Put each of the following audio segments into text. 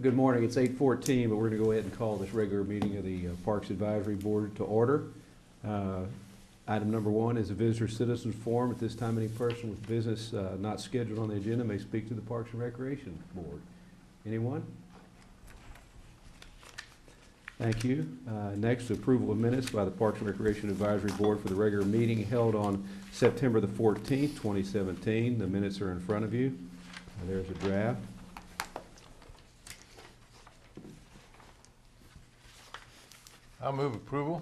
Good morning. It's 8:14, but we're going to go ahead and call this regular meeting of the Parks Advisory Board to order. Item number 1 is a visitor citizens forum. At this time, any person with business not scheduled on the agenda may speak to the Parks and Recreation Board. Anyone? Thank you. Next, approval of minutes by the Parks and Recreation Advisory Board for the regular meeting held on September the 14th, 2017. The minutes are in front of you. There's a draft. I'll move approval.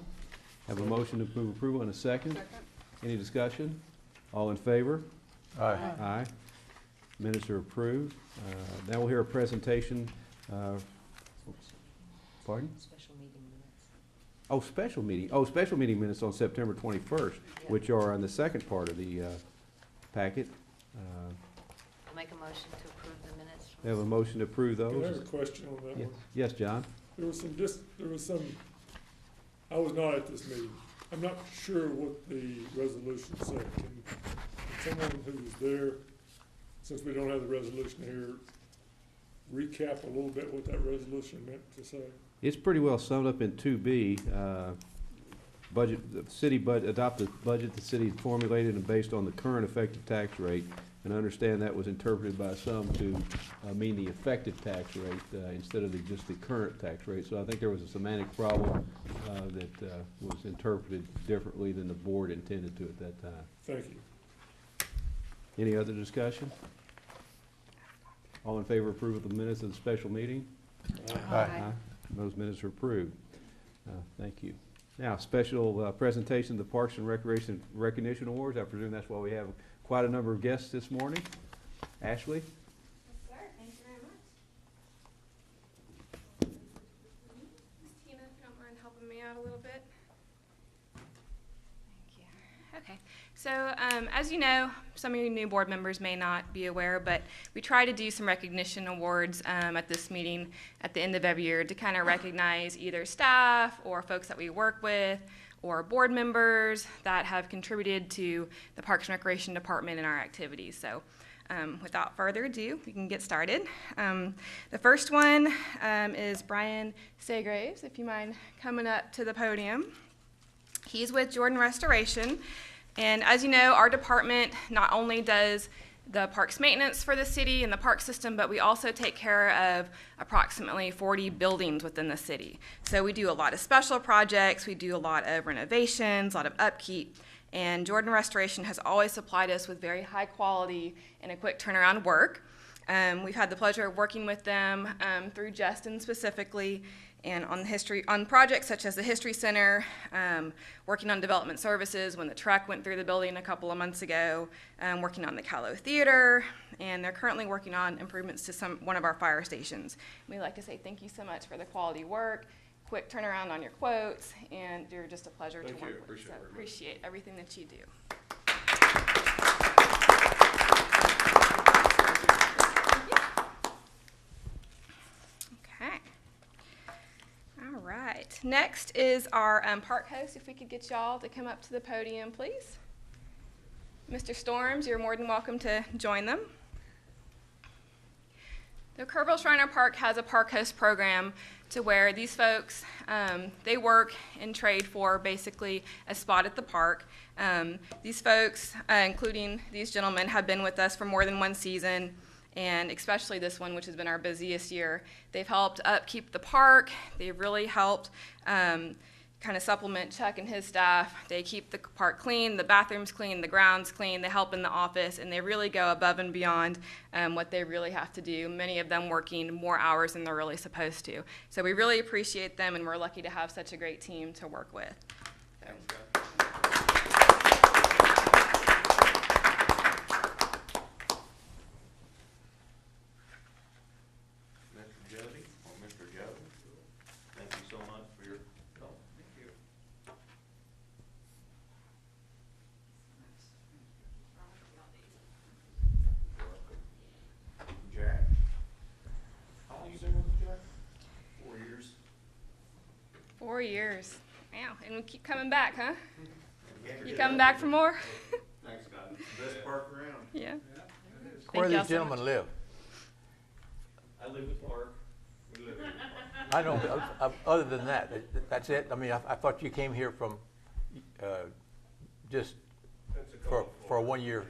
Have a motion to approve approval and a second. Any discussion? All in favor? Aye. Aye. Minutes are approved. Now we'll hear a presentation. Pardon? Special meeting minutes. Oh, special meeting. Oh, special meeting minutes on September 21st, which are on the second part of the packet. I'll make a motion to approve the minutes. We have a motion to approve those. Can I have a question on that Yes, one? yes, John? There was some, I was not at this meeting. I'm not sure what the resolution said. Can someone who was there, since we don't have the resolution here, recap a little bit what that resolution meant to say? It's pretty well summed up in 2B. Budget, the city adopt the budget the city formulated and based on the current effective tax rate. And I understand that was interpreted by some to mean the effective tax rate instead of just the current tax rate. So I think there was a semantic problem that was interpreted differently than the board intended to at that time. Thank you. Any other discussion? All in favor of approval of the minutes of the special meeting? Aye. Those minutes are approved. Thank you. Now, special presentation of the Parks and Recreation Recognition Awards. I presume that's why we have quite a number of guests this morning. Ashley? Yes, sir. Thank you very much. Ms. Tina, if you don't mind helping me out a little bit. Thank you. Okay. So, as you know, some of you new board members may not be aware, but we try to do some recognition awards at this meeting at the end of every year to kind of recognize either staff or folks that we work with or board members that have contributed to the Parks and Recreation Department and our activities. So without further ado, we can get started. The first one is Brian Saygraves, if you mind coming up to the podium. He's with Jordan Restoration. And as you know, our department not only does the parks maintenance for the city and the park system, but we also take care of approximately 40 buildings within the city. So we do a lot of special projects, we do a lot of renovations, a lot of upkeep, and Jordan Restoration has always supplied us with very high quality and a quick turnaround work. We've had the pleasure of working with them through Justin specifically, and on projects such as the History Center, working on development services when the truck went through the building a couple of months ago, working on the Callow Theater, and they're currently working on improvements to one of our fire stations. We'd like to say thank you so much for the quality work, quick turnaround on your quotes, and you're just a pleasure to work with. So appreciate everything that you do. Okay. All right. Next is our park host. If we could get y'all to come up to the podium, please. Mr. Storms, you're more than welcome to join them. The Kerrville Shriner Park has a park host program to where these folks, they work and trade for basically a spot at the park. These folks, including these gentlemen, have been with us for more than one season, and especially this one, which has been our busiest year. They've helped upkeep the park. They've really helped kind of supplement Chuck and his staff. They keep the park clean, the bathrooms clean, the grounds clean. They help in the office, and they really go above and beyond what they really have to do, many of them working more hours than they're really supposed to. So we really appreciate them, and we're lucky to have such a great team to work with. So. Jack. How long you been with the Jack? 4 years. 4 years. Wow, and we keep coming back, huh? You coming back for more? Thanks, God. Best park around. Yeah. Where do y'all these so gentlemen live? I live with Mark. live here. I know, but, other than that, that's it? I mean, I thought you came here from, just for a 1 year.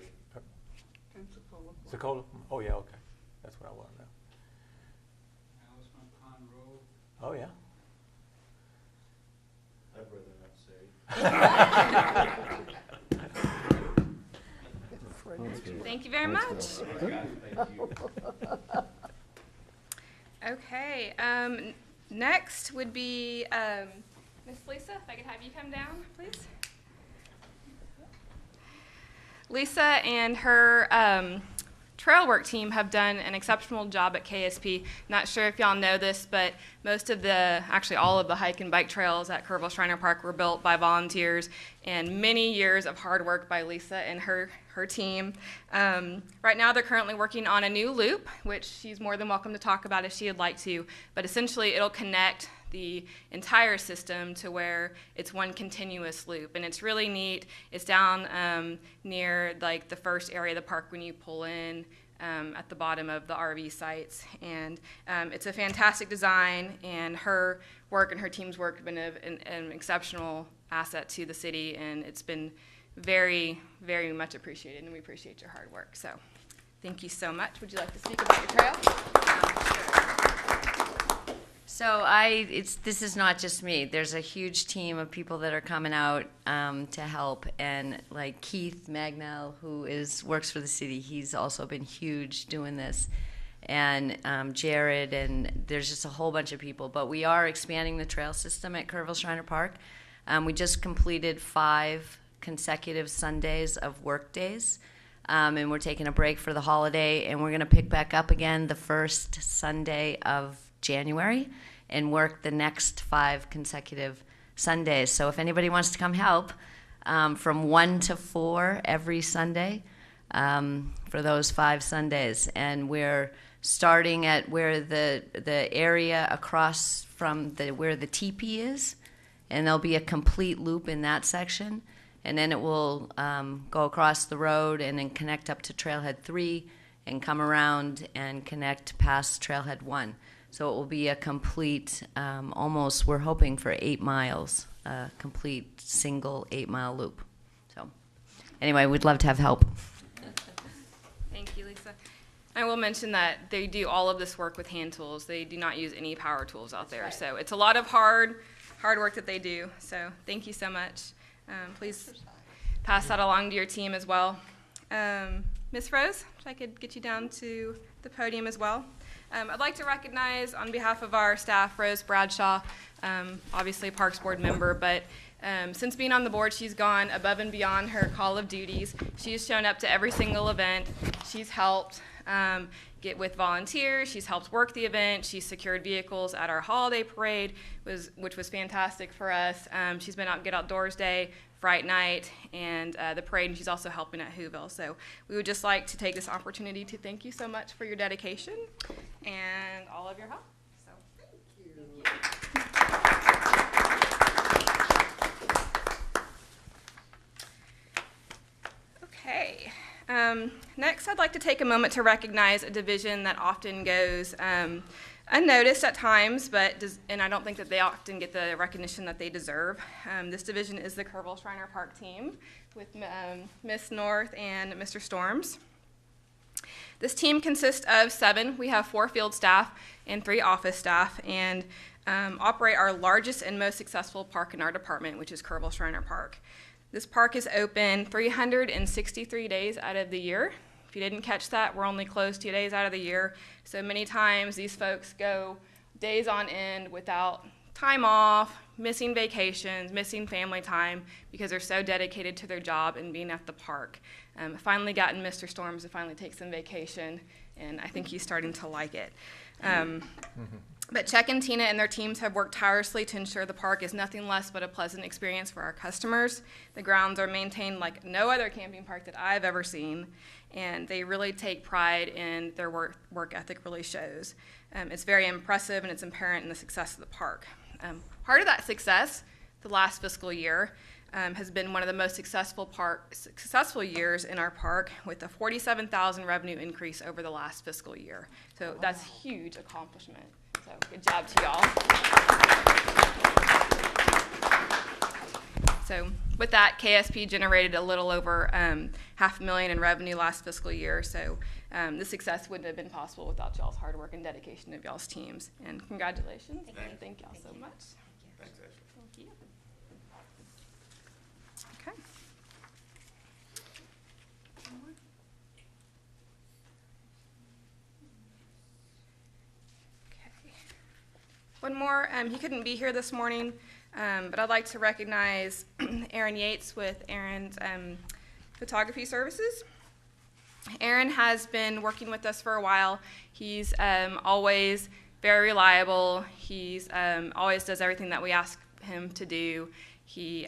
Pensacola? Oh, yeah, okay. That's what I want to know. Alice from Pond Road. Oh, yeah. I'd rather not say. Thank you very much. Thank you. Okay, next would be Miss Lisa, if I could have you come down, please. Lisa and her trail work team have done an exceptional job at KSP. Not sure if y'all know this, but actually all of the hike and bike trails at Kerrville Shriner Park were built by volunteers, and many years of hard work by Lisa and her team. Right now they're currently working on a new loop, which she's more than welcome to talk about if she would like to, but essentially it'll connect the entire system to where it's one continuous loop, and it's really neat. It's down near like the first area of the park when you pull in at the bottom of the RV sites, and it's a fantastic design, and her work and her team's work have been an exceptional asset to the city, and it's been very, very much appreciated, and we appreciate your hard work. So thank you so much. Would you like to speak about your trail? So this is not just me. There's a huge team of people that are coming out to help, and like Keith Magnell, who works for the city, he's also been huge doing this, and Jared, and there's just a whole bunch of people. But we are expanding the trail system at Kerrville Shriner Park. We just completed 5 consecutive Sundays of work days, and we're taking a break for the holiday, and we're going to pick back up again the first Sunday of January and work the next 5 consecutive Sundays. So if anybody wants to come help, from 1 to 4 every Sunday for those 5 Sundays, and we're starting at where the area across from where the teepee is, and there'll be a complete loop in that section, and then it will go across the road and then connect up to Trailhead 3 and come around and connect past Trailhead 1. So it will be a complete, almost, we're hoping for 8 miles, a complete single 8-mile loop. So anyway, we'd love to have help. Thank you, Lisa. I will mention that they do all of this work with hand tools. They do not use any power tools out there. So it's a lot of hard work that they do. So thank you so much. Please pass that along to your team as well. Ms. Rose, if I could get you down to the podium as well. I'd like to recognize on behalf of our staff, Rose Bradshaw, obviously a Parks Board member, but since being on the board, she's gone above and beyond her call of duties. She's shown up to every single event. She's helped get with volunteers. She's helped work the event. She's secured vehicles at our holiday parade, which was fantastic for us. She's been out Get Outdoors Day, Fright Night, and the parade, and she's also helping at Whoville. So we would just like to take this opportunity to thank you so much for your dedication and all of your help. So thank you. Okay. Next, I'd like to take a moment to recognize a division that often goes unnoticed at times, and I don't think that they often get the recognition that they deserve. This division is the Kerrville Shriner Park team with Miss North and Mr. Storms. This team consists of 7. We have 4 field staff and 3 office staff, and operate our largest and most successful park in our department, which is Kerrville Shriner Park. This park is open 363 days out of the year. If you didn't catch that, we're only closed 2 days out of the year. So many times these folks go days on end without time off, missing vacations, missing family time because they're so dedicated to their job and being at the park. Finally gotten Mr. Storms to finally take some vacation, and I think he's starting to like it. But Chuck and Tina and their teams have worked tirelessly to ensure the park is nothing less but a pleasant experience for our customers. The grounds are maintained like no other camping park that I've ever seen, and they really take pride in their work ethic really shows. It's very impressive, and it's apparent in the success of the park. Part of that success, the last fiscal year, has been one of the most successful years in our park, with a $47,000 revenue increase over the last fiscal year. So that's a huge accomplishment. So good job to y'all. So with that, KSP generated a little over $500,000 in revenue last fiscal year. So this success wouldn't have been possible without y'all's hard work and dedication of y'all's teams. And congratulations. And thank y'all so much. Thanks, Ashley. Thank you. Okay. Okay. One more. He couldn't be here this morning, but I'd like to recognize Aaron Yates with Aaron's photography services. Aaron has been working with us for a while. He's always very reliable. He's always does everything that we ask him to do. He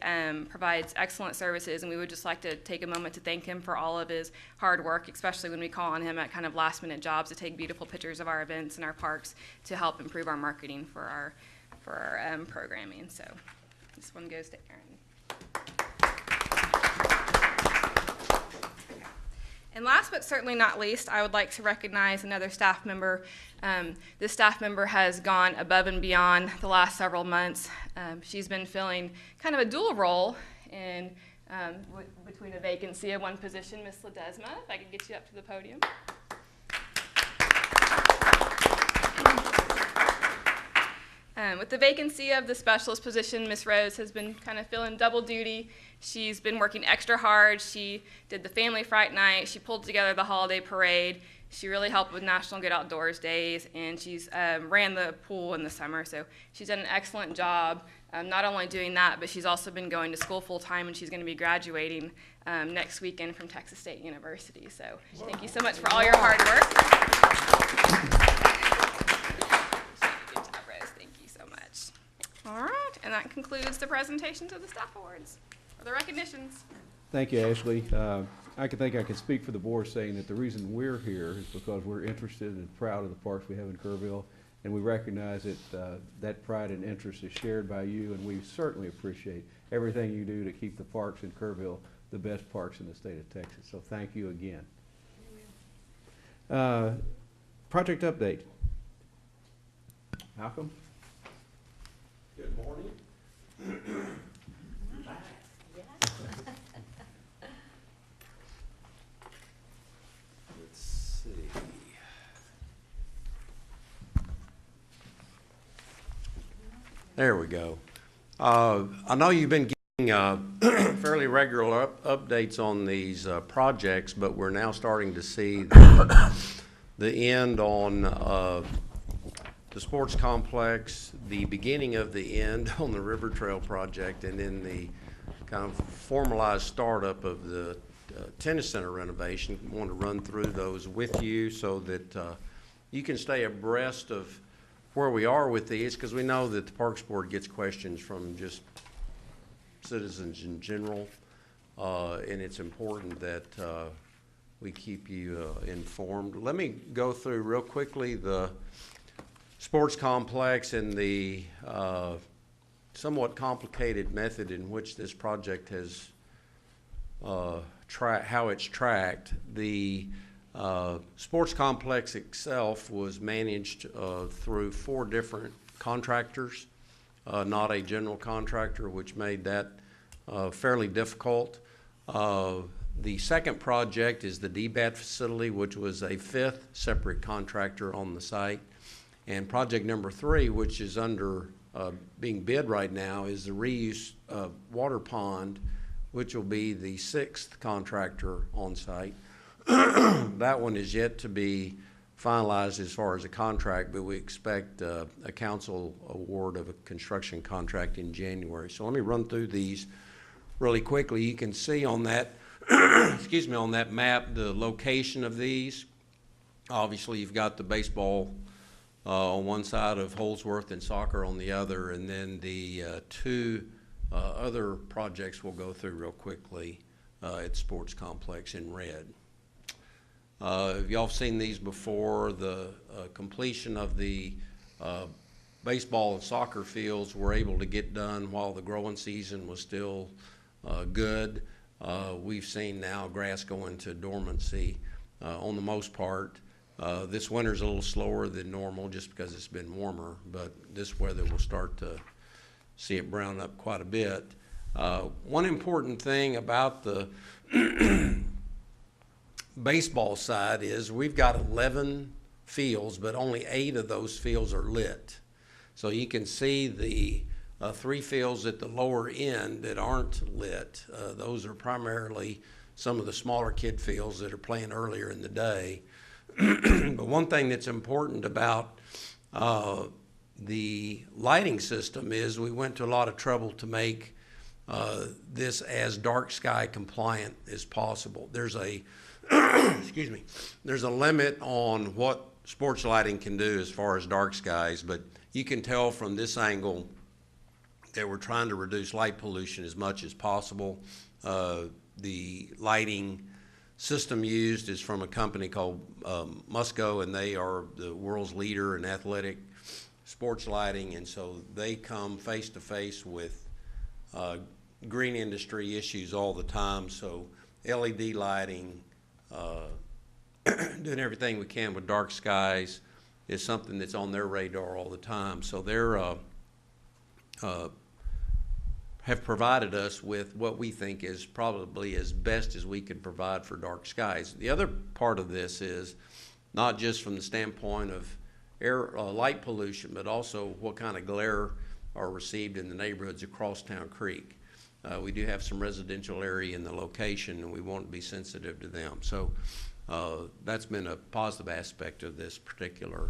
provides excellent services, and we would just like to take a moment to thank him for all of his hard work, especially when we call on him at kind of last-minute jobs to take beautiful pictures of our events and our parks to help improve our marketing for our programming. So this one goes to Aaron. And last but certainly not least, I would like to recognize another staff member. This staff member has gone above and beyond the last several months. She's been filling kind of a dual role in between a vacancy of one position. Miss Ledesma, if I could get you up to the podium. With the vacancy of the specialist position, Miss Rose has been kind of filling double duty. She's been working extra hard. She did the family fright night. She pulled together the holiday parade. She really helped with National Good Outdoors Days, and she's ran the pool in the summer. So she's done an excellent job, not only doing that, but she's also been going to school full time, and she's going to be graduating next weekend from Texas State University. So thank you so much for all your hard work. All right, and that concludes the presentations of the staff awards, or the recognitions. Thank you, Ashley. I can speak for the board saying that the reason we're here is because we're interested and proud of the parks we have in Kerrville, and we recognize that that pride and interest is shared by you, and we certainly appreciate everything you do to keep the parks in Kerrville the best parks in the state of Texas. So thank you again. Project update. Malcolm? Good morning. Let's see. There we go. I know you've been getting fairly regular updates on these projects, but we're now starting to see the end on the sports complex, the beginning of the end on the River Trail project, and then the kind of formalized startup of the tennis center renovation. I want to run through those with you so that you can stay abreast of where we are with these, because we know that the Parks Board gets questions from just citizens in general, and it's important that we keep you informed. Let me go through real quickly the sports complex and the somewhat complicated method in which this project has how it's tracked. The sports complex itself was managed through 4 different contractors, not a general contractor, which made that fairly difficult. The second project is the DBAT facility, which was a 5th separate contractor on the site. And project number 3, which is under being bid right now, is the reuse water pond, which will be the 6th contractor on site. That one is yet to be finalized as far as a contract, but we expect a council award of a construction contract in January. So let me run through these really quickly. You can see on that, excuse me, on that map the location of these. Obviously, you've got the baseball on one side of Holsworth and soccer on the other, and then the 2 other projects we'll go through real quickly at Sports Complex in red. If y'all have seen these before, the completion of the baseball and soccer fields were able to get done while the growing season was still good. We've seen now grass go into dormancy on the most part. This winter's a little slower than normal just because it's been warmer, but this weather will start to see it brown up quite a bit. One important thing about the baseball side is we've got 11 fields, but only 8 of those fields are lit. So you can see the 3 fields at the lower end that aren't lit. Those are primarily some of the smaller kid fields that are playing earlier in the day. But one thing that's important about the lighting system is we went to a lot of trouble to make this as dark sky compliant as possible. There's a excuse me, there's a limit on what sports lighting can do as far as dark skies, but you can tell from this angle that we're trying to reduce light pollution as much as possible. The lighting system used is from a company called Musco, and they are the world's leader in athletic sports lighting, and so they come face to face with green industry issues all the time. So LED lighting, doing everything we can with dark skies is something that's on their radar all the time. So they're have provided us with what we think is probably as best as we can provide for dark skies. The other part of this is not just from the standpoint of air light pollution, but also what kind of glare are received in the neighborhoods across Town Creek. We do have some residential area in the location, and we want to be sensitive to them. So that's been a positive aspect of this particular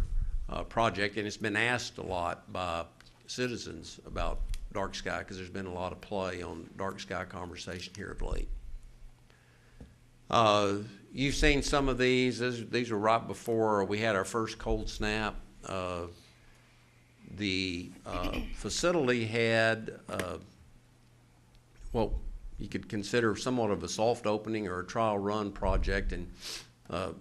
project, and it's been asked a lot by citizens about dark sky because there's been a lot of play on dark sky conversation here of late. You've seen some of these. These were right before we had our first cold snap. The facility had what you could consider somewhat of a soft opening or a trial run project, and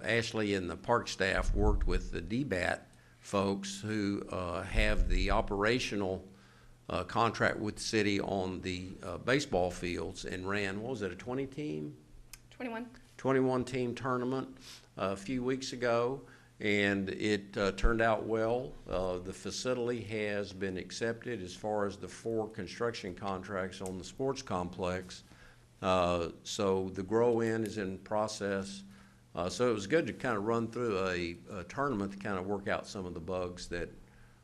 Ashley and the park staff worked with the DBAT folks who have the operational contract with the city on the baseball fields, and ran, what was it, a 20-team? 21-team tournament a few weeks ago, and it turned out well. The facility has been accepted as far as the 4 construction contracts on the sports complex. So the grow-in is in process. So it was good to kind of run through a tournament to kind of work out some of the bugs that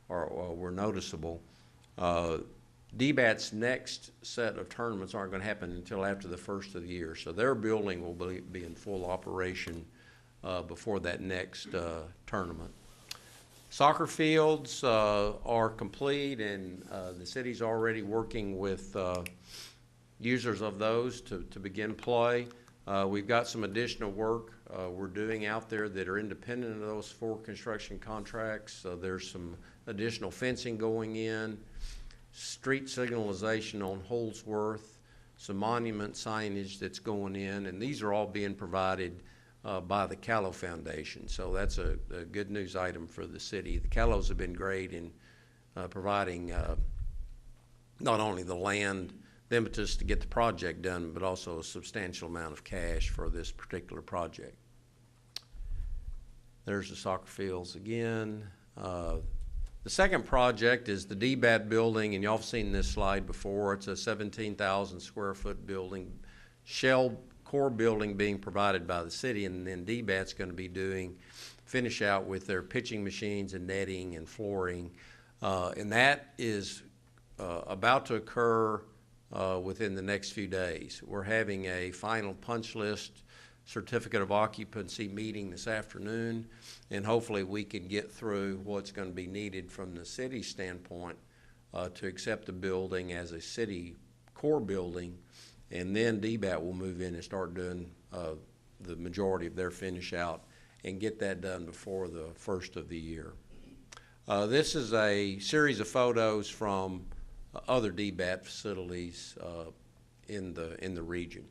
were noticeable. DBAT's next set of tournaments aren't going to happen until after the first of the year, so their building will be in full operation before that next tournament. Soccer fields are complete, and the city's already working with users of those to begin play. We've got some additional work we're doing out there that are independent of those 4 construction contracts. There's some additional fencing going in, street signalization on Holsworth, some monument signage that's going in, and these are all being provided by the Callow Foundation. So that's a good news item for the city. The Callows have been great in providing not only the land, the impetus to get the project done, but also a substantial amount of cash for this particular project. There's the soccer fields again. The second project is the DBAT building, and y'all have seen this slide before. It's a 17,000 square foot building, shell core building being provided by the city, and then DBAT's going to be doing finish out with their pitching machines and netting and flooring. And that is about to occur within the next few days. We're having a final punch list certificate of occupancy meeting this afternoon, and hopefully we can get through what's going to be needed from the city standpoint to accept the building as a city core building, and then DBAT will move in and start doing the majority of their finish out and get that done before the first of the year. This is a series of photos from other DBAT facilities in the region.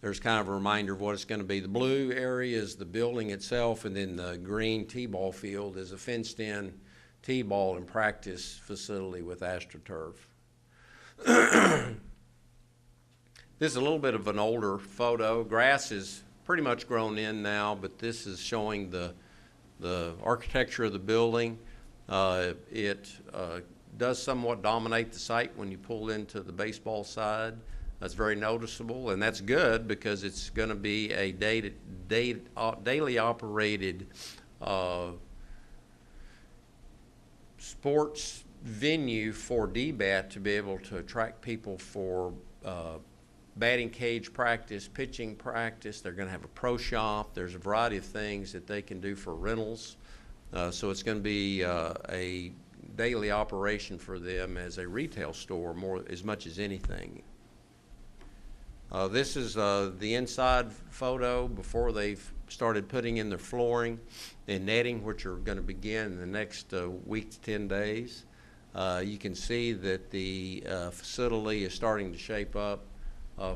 There's kind of a reminder of what it's going to be. The blue area is the building itself, and then the green T-ball field is a fenced-in T-ball and practice facility with AstroTurf. This is a little bit of an older photo. Grass is pretty much grown in now, but this is showing the architecture of the building. It does somewhat dominate the site when you pull into the baseball side. That's very noticeable, and that's good because it's going to be a daily operated sports venue for DBAT to be able to attract people for batting cage practice, pitching practice. They're going to have a pro shop. There's a variety of things that they can do for rentals. So it's going to be a daily operation for them as a retail store as much as anything. This is the inside photo before they've started putting in their flooring and netting, which are going to begin in the next week to 10 days. You can see that the facility is starting to shape up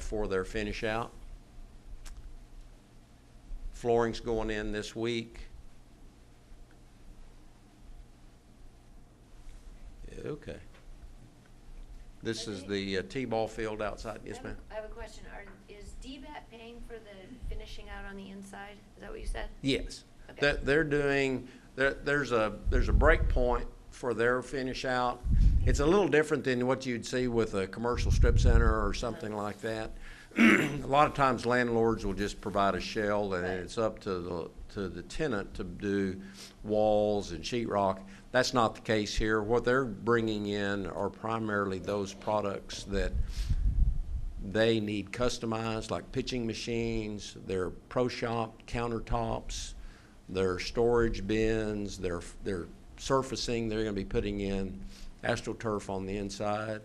for their finish out. Flooring's going in this week. Okay. This is the T-ball field outside. Yes, ma'am. I have a question. Is DBAT paying for the finishing out on the inside? Is that what you said? Yes. Okay. They're doing, there's a break point for their finish out. It's a little different than what you'd see with a commercial strip center or something like that. A lot of times landlords will just provide a shell, and it's up to the tenant to do walls and sheetrock. That's not the case here. What they're bringing in are primarily those products that they need customized, like pitching machines, their pro shop countertops, their storage bins, their surfacing. They're going to be putting in AstroTurf on the inside,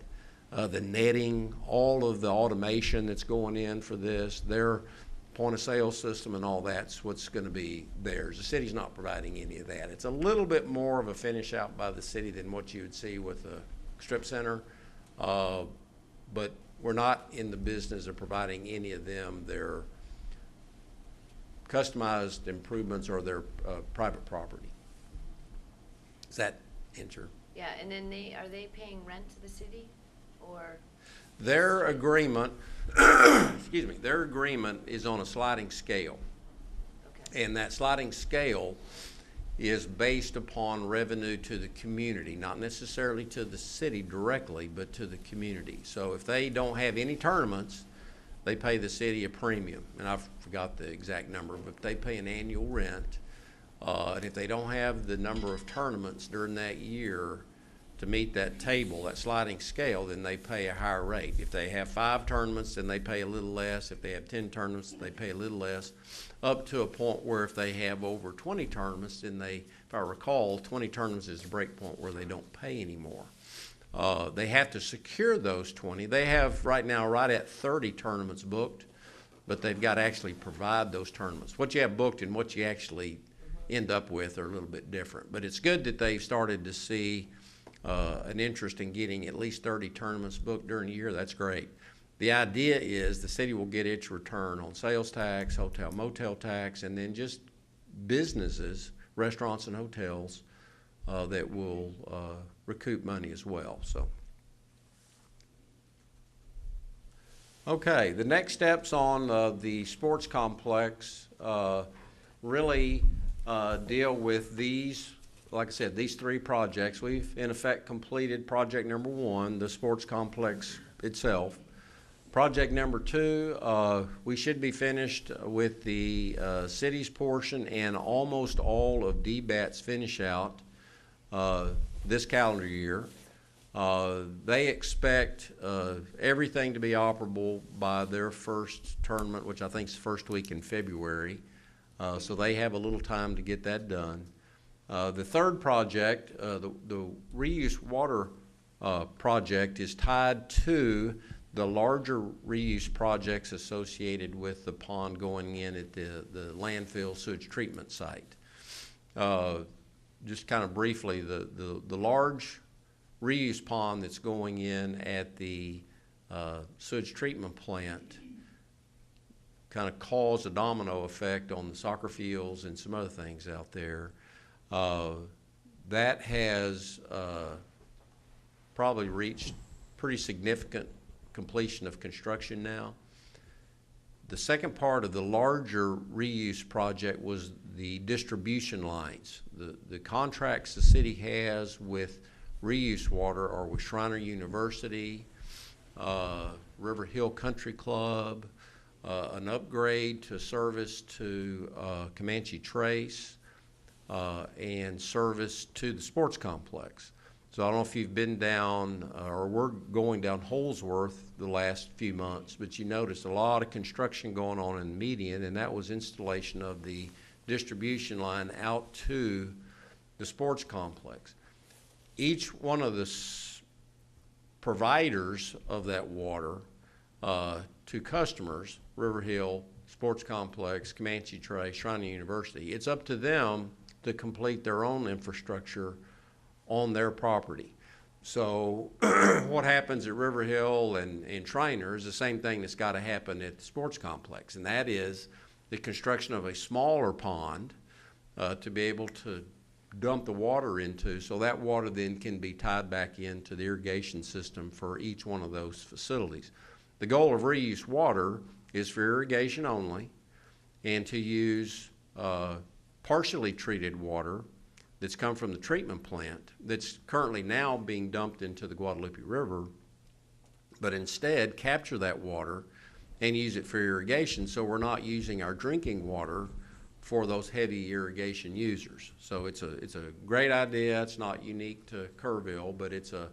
the netting, all of the automation that's going in for this, their point of sale system and all that's what's going to be theirs. The city's not providing any of that. It's a little bit more of a finish out by the city than what you would see with a strip center, but we're not in the business of providing any of them their customized improvements or their private property. Does that answer? Yeah, and then are they paying rent to the city, or? Their agreement, excuse me, their agreement is on a sliding scale. Okay. And that sliding scale is based upon revenue to the community, not necessarily to the city directly, but to the community. So if they don't have any tournaments, they pay the city a premium. And I forgot the exact number, but they pay an annual rent. And if they don't have the number of tournaments during that year to meet that table, that sliding scale, then they pay a higher rate. If they have 5 tournaments, then they pay a little less. If they have 10 tournaments, they pay a little less, up to a point where if they have over 20 tournaments, then they, if I recall, 20 tournaments is the break point where they don't pay anymore. They have to secure those 20. They have right now right at 30 tournaments booked, but they've got to actually provide those tournaments. What you have booked and what you actually end up with are a little bit different. But it's good that they've started to see an interest in getting at least 30 tournaments booked during the year. That's great. The idea is the city will get its return on sales tax, hotel motel tax, and then just businesses, restaurants and hotels that will recoup money as well. So, okay, the next steps on the sports complex really deal with these. Like I said, these 3 projects. We've, in effect, completed project number 1, the sports complex itself. Project number 2, we should be finished with the city's portion and almost all of DBAT's finish out this calendar year. They expect everything to be operable by their first tournament, which I think is the first week in February. So they have a little time to get that done. The third project, the reuse water project, is tied to the larger reuse projects associated with the pond going in at the landfill sewage treatment site. Just kind of briefly, the large reuse pond that's going in at the sewage treatment plant kind of caused a domino effect on the soccer fields and some other things out there. That has probably reached pretty significant completion of construction now. The second part of the larger reuse project was the distribution lines. The contracts the city has with reuse water are with Shriner University, River Hill Country Club, an upgrade to service to Comanche Trace, and service to the sports complex. So I don't know if you've been down, or we're going down Holsworth the last few months, but you noticed a lot of construction going on in the median, and that was installation of the distribution line out to the sports complex. Each one of the providers of that water to customers, River Hill, Sports Complex, Comanche Trace, Shriner University, it's up to them to complete their own infrastructure on their property. So what happens at River Hill and Shriner is the same thing that's got to happen at the sports complex, and that is the construction of a smaller pond to be able to dump the water into, so that water then can be tied back into the irrigation system for each one of those facilities. The goal of reuse water is for irrigation only, and to use partially treated water that's come from the treatment plant that's currently now being dumped into the Guadalupe River, but instead capture that water and use it for irrigation, so we're not using our drinking water for those heavy irrigation users. So it's a great idea. It's not unique to Kerrville, but it's a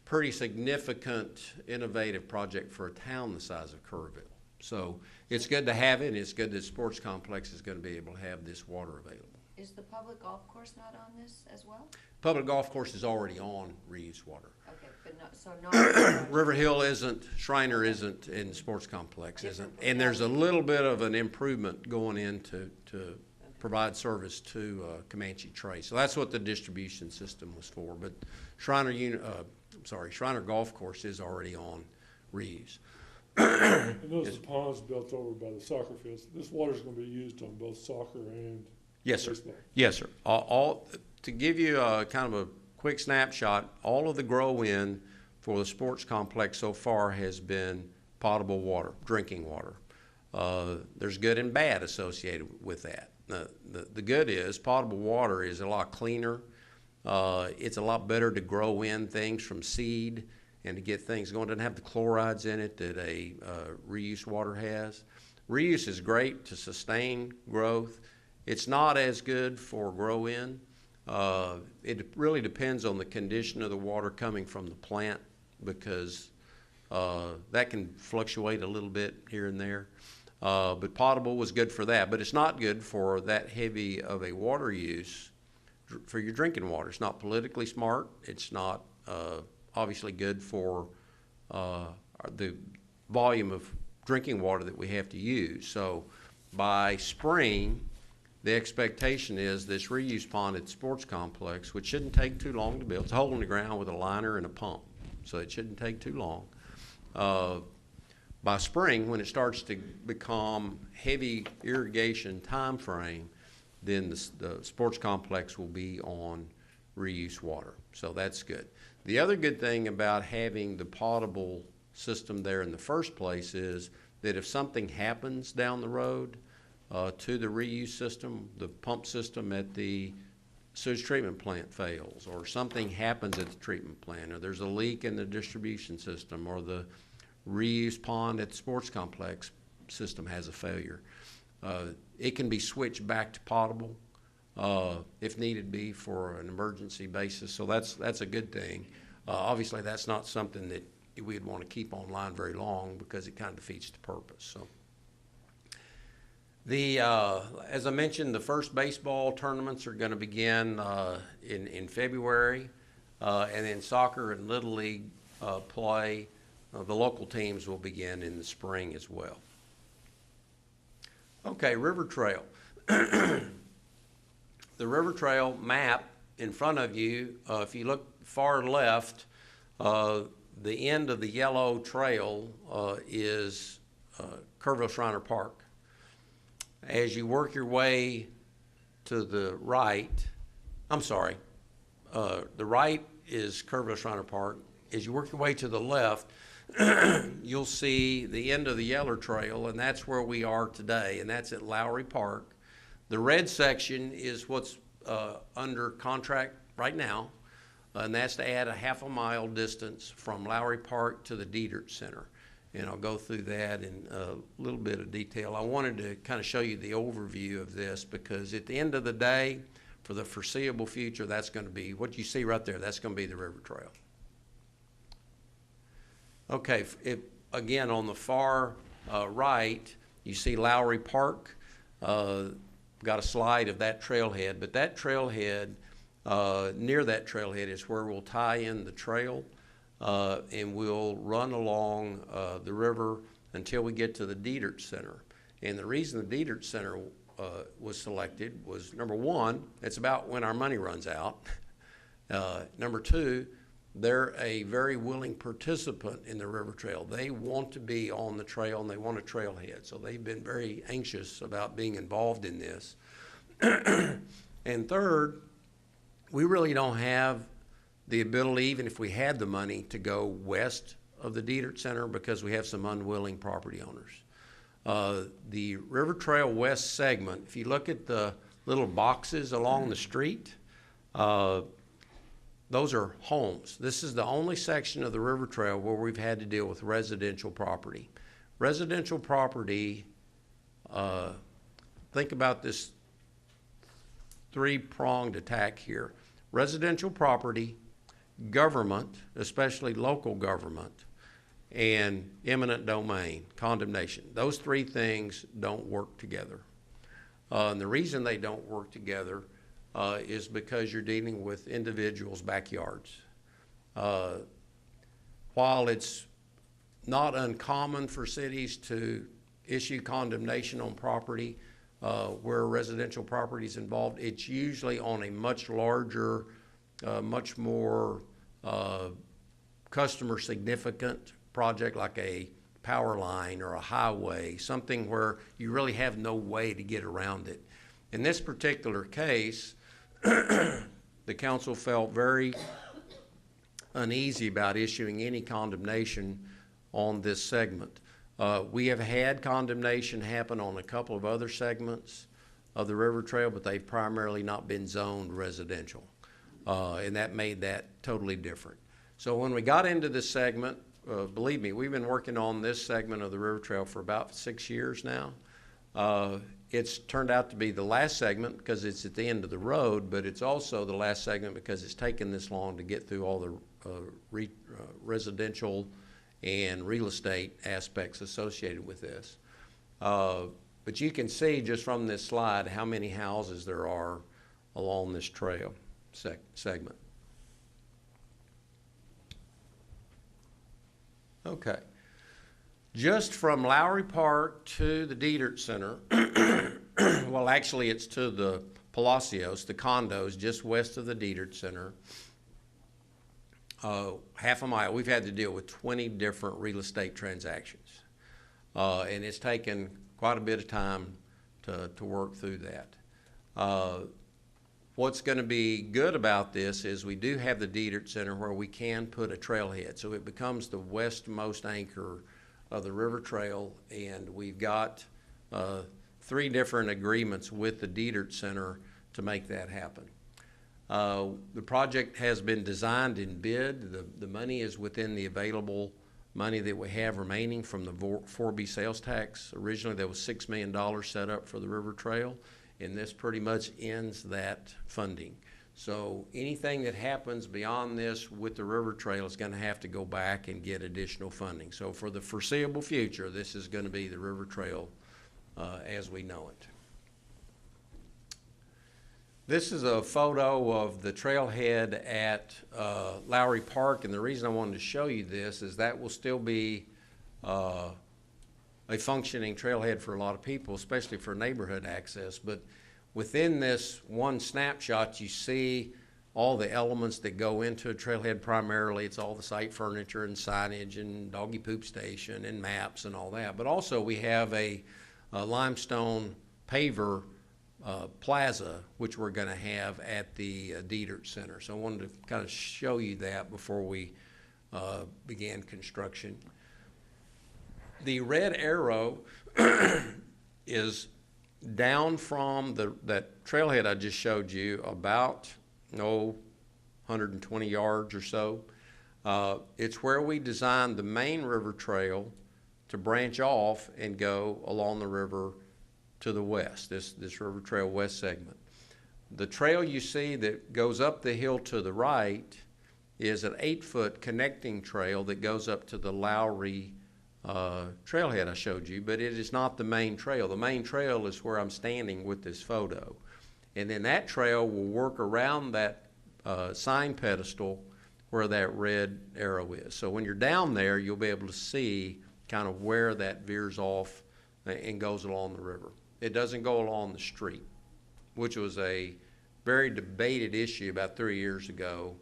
pretty significant, innovative project for a town the size of Kerrville. So it's good to have it, and it's good that the sports complex is going to be able to have this water available. Is the public golf course not on this as well? Public golf course is already on reuse water. Okay, but not, so not. River Hill isn't, Shriner isn't, and the sports complex isn't. And there's a little bit of an improvement going in to provide service to Comanche Trace. So that's what the distribution system was for. But Shriner Golf Course is already on reuse. And those ponds built over by the soccer fields, this water's gonna be used on both soccer and Yes, sir. baseball. Yes, sir. All to give you a kind of a quick snapshot, all of the grow-in for the sports complex so far has been potable water, drinking water. There's good and bad associated with that. The good is potable water is a lot cleaner. It's a lot better to grow in things from seed and to get things going. It doesn't have the chlorides in it that a reuse water has. Reuse is great to sustain growth. It's not as good for grow-in. It really depends on the condition of the water coming from the plant, because that can fluctuate a little bit here and there. But potable was good for that, but it's not good for that heavy of a water use for your drinking water. It's not politically smart. It's not obviously good for the volume of drinking water that we have to use. So by spring, the expectation is this reuse pond at the sports complex, which shouldn't take too long to build. It's a hole in the ground with a liner and a pump, so it shouldn't take too long. By spring, when it starts to become heavy irrigation time frame, then the sports complex will be on reuse water. So that's good. The other good thing about having the potable system there in the first place is that if something happens down the road to the reuse system, the pump system at the sewage treatment plant fails, or something happens at the treatment plant, or there's a leak in the distribution system, or the reuse pond at the sports complex system has a failure, it can be switched back to potable if needed be for an emergency basis. So that's a good thing. Obviously, that's not something that we'd want to keep online very long, because it kind of defeats the purpose. So as I mentioned, the first baseball tournaments are going to begin in February, and then soccer and Little League play. The local teams will begin in the spring as well. Okay, River Trail. The River Trail map in front of you, if you look far left, the end of the yellow trail is Kerrville Shriner Park. As you work your way to the right, the right is Kerrville Shriner Park. As you work your way to the left, you'll see the end of the Yeller Trail, and that's where we are today, and that's at Lowry Park. The red section is what's under contract right now, and that's to add a half a mile distance from Lowry Park to the Dietert Center. And I'll go through that in a little bit of detail. I wanted to kind of show you the overview of this because at the end of the day, for the foreseeable future, that's going to be, what you see right there, that's going to be the river trail. Okay, again, on the far right, you see Lowry Park. Got a slide of that trailhead, but that trailhead, near that trailhead is where we'll tie in the trail, and we'll run along the river until we get to the Dietert Center. And the reason the Dietert Center was selected was, number one, it's about when our money runs out. Number two, they're a very willing participant in the river trail. They want to be on the trail and they want a trailhead. So they've been very anxious about being involved in this. And third, we really don't have the ability, even if we had the money, to go west of the Dietert Center because we have some unwilling property owners. The River Trail West segment, if you look at the little boxes along the street, those are homes. This is the only section of the river trail where we've had to deal with residential property. Residential property, think about this three-pronged attack here. Residential property, government, especially local government, and eminent domain, condemnation. Those three things don't work together. And the reason they don't work together is because you're dealing with individuals' backyards. While it's not uncommon for cities to issue condemnation on property where residential property is involved, it's usually on a much larger, much more customer significant project like a power line or a highway, something where you really have no way to get around it. In this particular case, the council felt very uneasy about issuing any condemnation on this segment. We have had condemnation happen on a couple of other segments of the river trail, but they've primarily not been zoned residential, and that made that totally different. So when we got into this segment, believe me, we've been working on this segment of the river trail for about 6 years now. It's turned out to be the last segment because it's at the end of the road, but it's also the last segment because it's taken this long to get through all the residential and real estate aspects associated with this. But you can see just from this slide how many houses there are along this trail segment. Okay. Just from Lowry Park to the Dietert Center, well, actually it's to the Palacios, the condos just west of the Dietert Center, half a mile. We've had to deal with 20 different real estate transactions, and it's taken quite a bit of time to work through that. What's going to be good about this is we do have the Dietert Center where we can put a trailhead, so it becomes the westmost anchor of the river trail, and we've got 3 different agreements with the Dietert Center to make that happen. The project has been designed and bid. The money is within the available money that we have remaining from the 4B sales tax. Originally there was $6 million set up for the river trail, and this pretty much ends that funding. So anything that happens beyond this with the river trail is going to have to go back and get additional funding. So for the foreseeable future, this is going to be the river trail as we know it. This is a photo of the trailhead at Lowry Park, and the reason I wanted to show you this is that will still be a functioning trailhead for a lot of people, especially for neighborhood access. But within this one snapshot, you see all the elements that go into a trailhead. Primarily, it's all the site furniture and signage and doggy poop station and maps and all that. But also we have a limestone paver plaza, which we're going to have at the Dietert Center. So I wanted to kind of show you that before we began construction. The red arrow is down from that trailhead I just showed you about, 120 yards or so. It's where we designed the main river trail to branch off and go along the river to the west, this river trail west segment. The trail you see that goes up the hill to the right is an 8-foot connecting trail that goes up to the Lowry trailhead I showed you, but it is not the main trail. The main trail is where I'm standing with this photo. And then that trail will work around that sign pedestal where that red arrow is. So when you're down there, you'll be able to see kind of where that veers off and goes along the river. It doesn't go along the street, which was a very debated issue about 3 years ago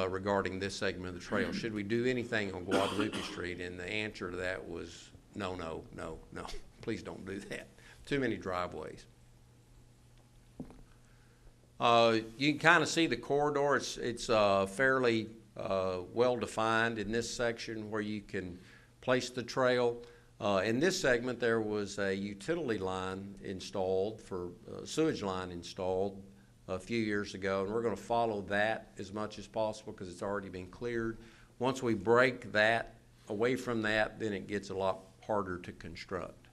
regarding this segment of the trail. Should we do anything on Guadalupe Street? And the answer to that was no, no, no, no. Please don't do that. Too many driveways. You can kind of see the corridor. It's fairly well defined in this section where you can place the trail. In this segment, there was a utility line installed for sewage line installed a few years ago, and we're going to follow that as much as possible because it's already been cleared. Once we break that away from that, then it gets a lot harder to construct.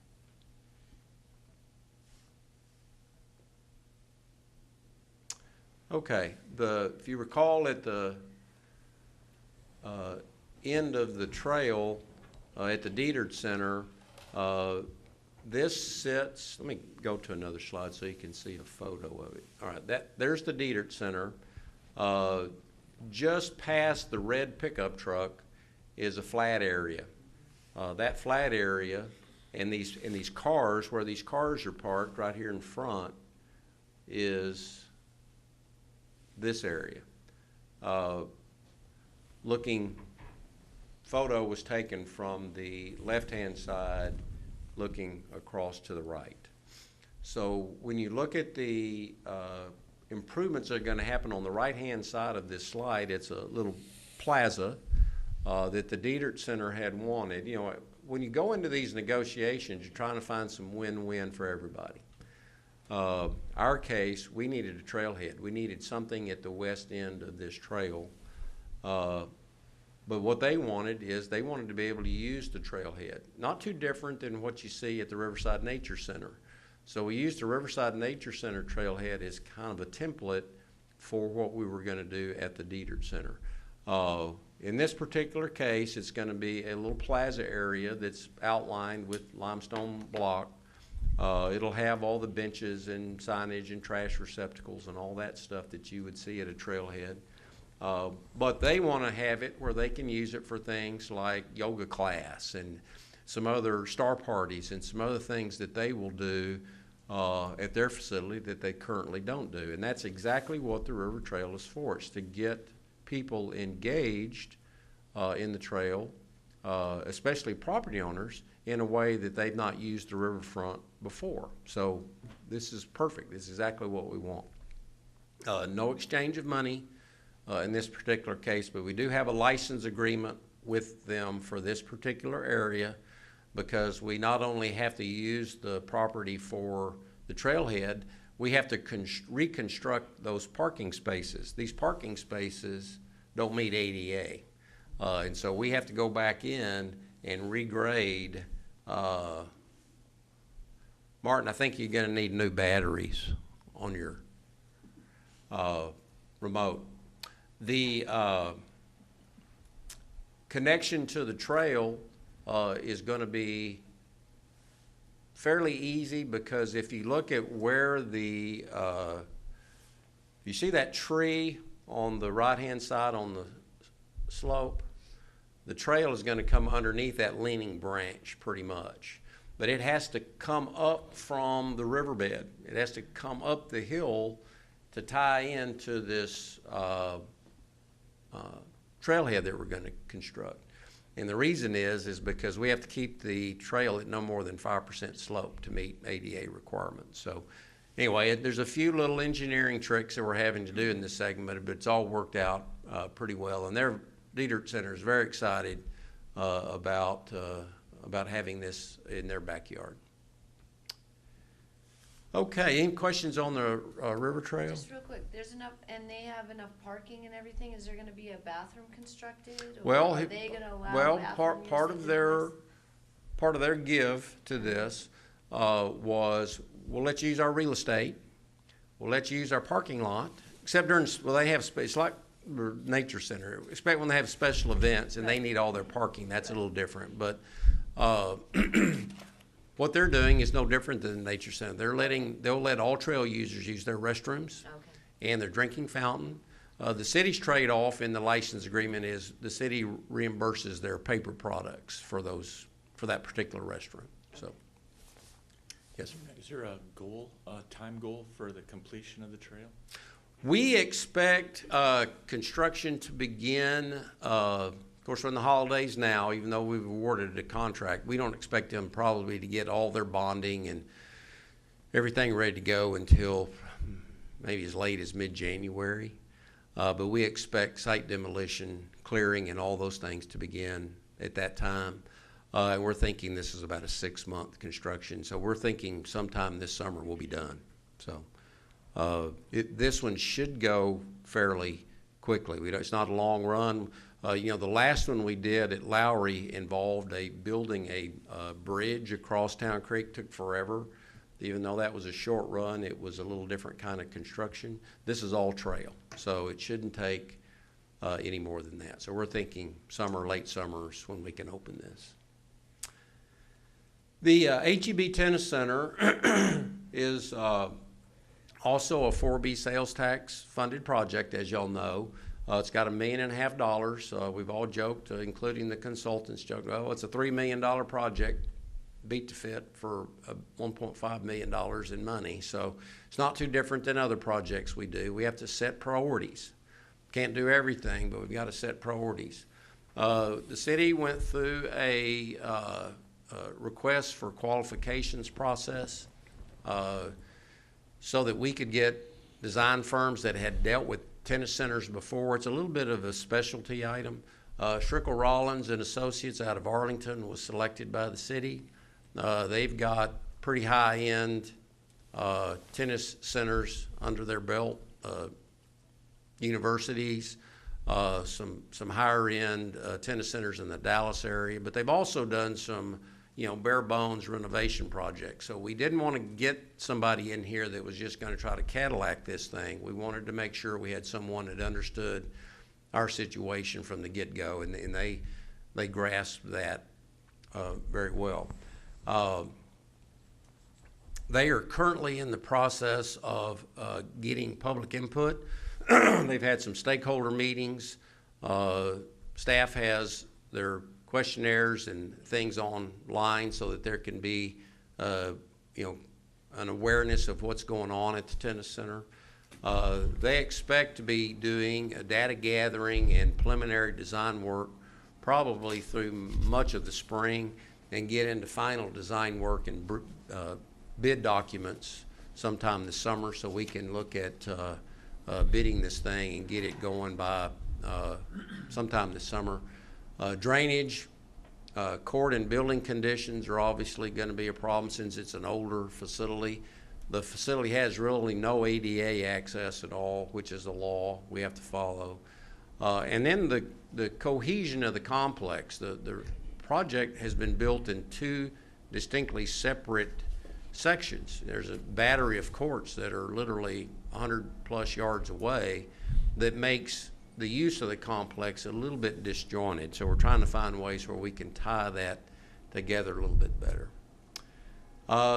Okay, if you recall at the end of the trail at the Dietert Center, this sits, let me go to another slide so you can see a photo of it. All right, there's the Dietert Center. Just past the red pickup truck is a flat area. That flat area and these cars, where these cars are parked right here in front, is this area. Photo was taken from the left-hand side looking across to the right. So when you look at the improvements that are going to happen on the right-hand side of this slide, it's a little plaza that the Dietert Center had wanted. You know, when you go into these negotiations, you're trying to find some win-win for everybody. Our case, we needed a trailhead. We needed something at the west end of this trail. But what they wanted is they wanted to be able to use the trailhead. Not too different than what you see at the Riverside Nature Center. So we used the Riverside Nature Center trailhead as kind of a template for what we were going to do at the Dietert Center. In this particular case, it's going to be a little plaza area that's outlined with limestone block. It'll have all the benches and signage and trash receptacles and all that stuff that you would see at a trailhead. But they want to have it where they can use it for things like yoga class and some other star parties and some other things that they will do at their facility that they currently don't do. And that's exactly what the River Trail is for. It's to get people engaged in the trail, especially property owners, in a way that they've not used the riverfront before. So this is perfect. This is exactly what we want. No exchange of money in this particular case, but we do have a license agreement with them for this particular area because we not only have to use the property for the trailhead, we have to reconstruct those parking spaces. These parking spaces don't meet ADA. And so we have to go back in and regrade. Martin, I think you're going to need new batteries on your remote. The connection to the trail is going to be fairly easy because if you look at where you see that tree on the right-hand side on the slope, the trail is going to come underneath that leaning branch pretty much. But it has to come up from the riverbed. It has to come up the hill to tie into this trailhead that we're going to construct. And the reason is because we have to keep the trail at no more than 5% slope to meet ADA requirements. So anyway, there's a few little engineering tricks that we're having to do in this segment, but it's all worked out pretty well. And their Dietert Center is very excited about about having this in their backyard. Okay, any questions on the river trail? Just real quick, there's enough, and they have enough parking and everything, is there gonna be a bathroom constructed? Or Well, are they gonna allow well, bathroom part usage of in their, this? part of their give to this was, we'll let you use our real estate, we'll let you use our parking lot, except during, well, they have space, like the nature center, expect when they have special events and they need all their parking, that's a little different, but what they're doing is no different than the nature center. They'll let all trail users use their restrooms and their drinking fountain. The city's trade-off in the license agreement is the city reimburses their paper products for that particular restroom. So, yes, sir. Is there a goal, time goal for the completion of the trail? We expect construction to begin, of course, we're in the holidays now, even though we've awarded a contract. We don't expect them probably to get all their bonding and everything ready to go until maybe as late as mid-January. But we expect site demolition, clearing, and all those things to begin at that time. And we're thinking this is about a 6-month construction. So we're thinking sometime this summer we'll be done. So this one should go fairly quickly. It's not a long run. You know, the last one we did at Lowry involved building a bridge across Town Creek. Took forever. Even though that was a short run, it was a little different kind of construction. This is all trail, so it shouldn't take any more than that. So we're thinking summer, late summers when we can open this. The HEB Tennis Center is also a 4B sales tax funded project, as y'all know. It's got $1.5 million. We've all joked, including the consultants, joked, oh, it's a $3 million project, beat to fit for $1.5 million in money. So it's not too different than other projects we do. We have to set priorities. Can't do everything, but we've got to set priorities. The city went through a request for qualifications process so that we could get design firms that had dealt with tennis centers before. It's a little bit of a specialty item. Schrickle Rollins and Associates out of Arlington was selected by the city. They've got pretty high-end tennis centers under their belt, universities, some higher-end tennis centers in the Dallas area, but they've also done some, bare bones renovation projects. So we didn't want to get somebody in here that was just going to try to Cadillac this thing. We wanted to make sure we had someone that understood our situation from the get-go, and they grasped that very well. They are currently in the process of getting public input. They've had some stakeholder meetings. Staff has their questionnaires and things online so that there can be, an awareness of what's going on at the tennis center. They expect to be doing a data gathering and preliminary design work probably through much of the spring and get into final design work and bid documents sometime this summer so we can look at bidding this thing and get it going by sometime this summer. Drainage, court and building conditions are obviously going to be a problem since it's an older facility. The facility has really no ADA access at all, which is a law we have to follow. And then the cohesion of the complex. The project has been built in two distinctly separate sections. There's a battery of courts that are literally 100+ yards away that makes the use of the complex a little bit disjointed. So we're trying to find ways where we can tie that together a little bit better.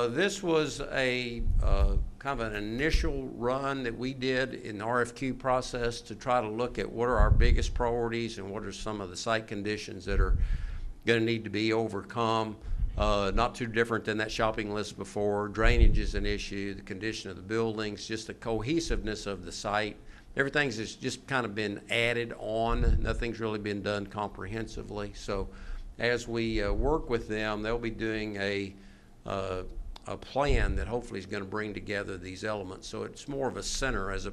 This was a kind of an initial run that we did in the RFQ process to try to look at what are our biggest priorities and what are some of the site conditions that are going to need to be overcome. Not too different than that shopping list before. Drainage is an issue, the condition of the buildings, just the cohesiveness of the site. Everything's just kind of been added on. Nothing's really been done comprehensively. So as we work with them, they'll be doing a plan that hopefully is going to bring together these elements. So it's more of a center as a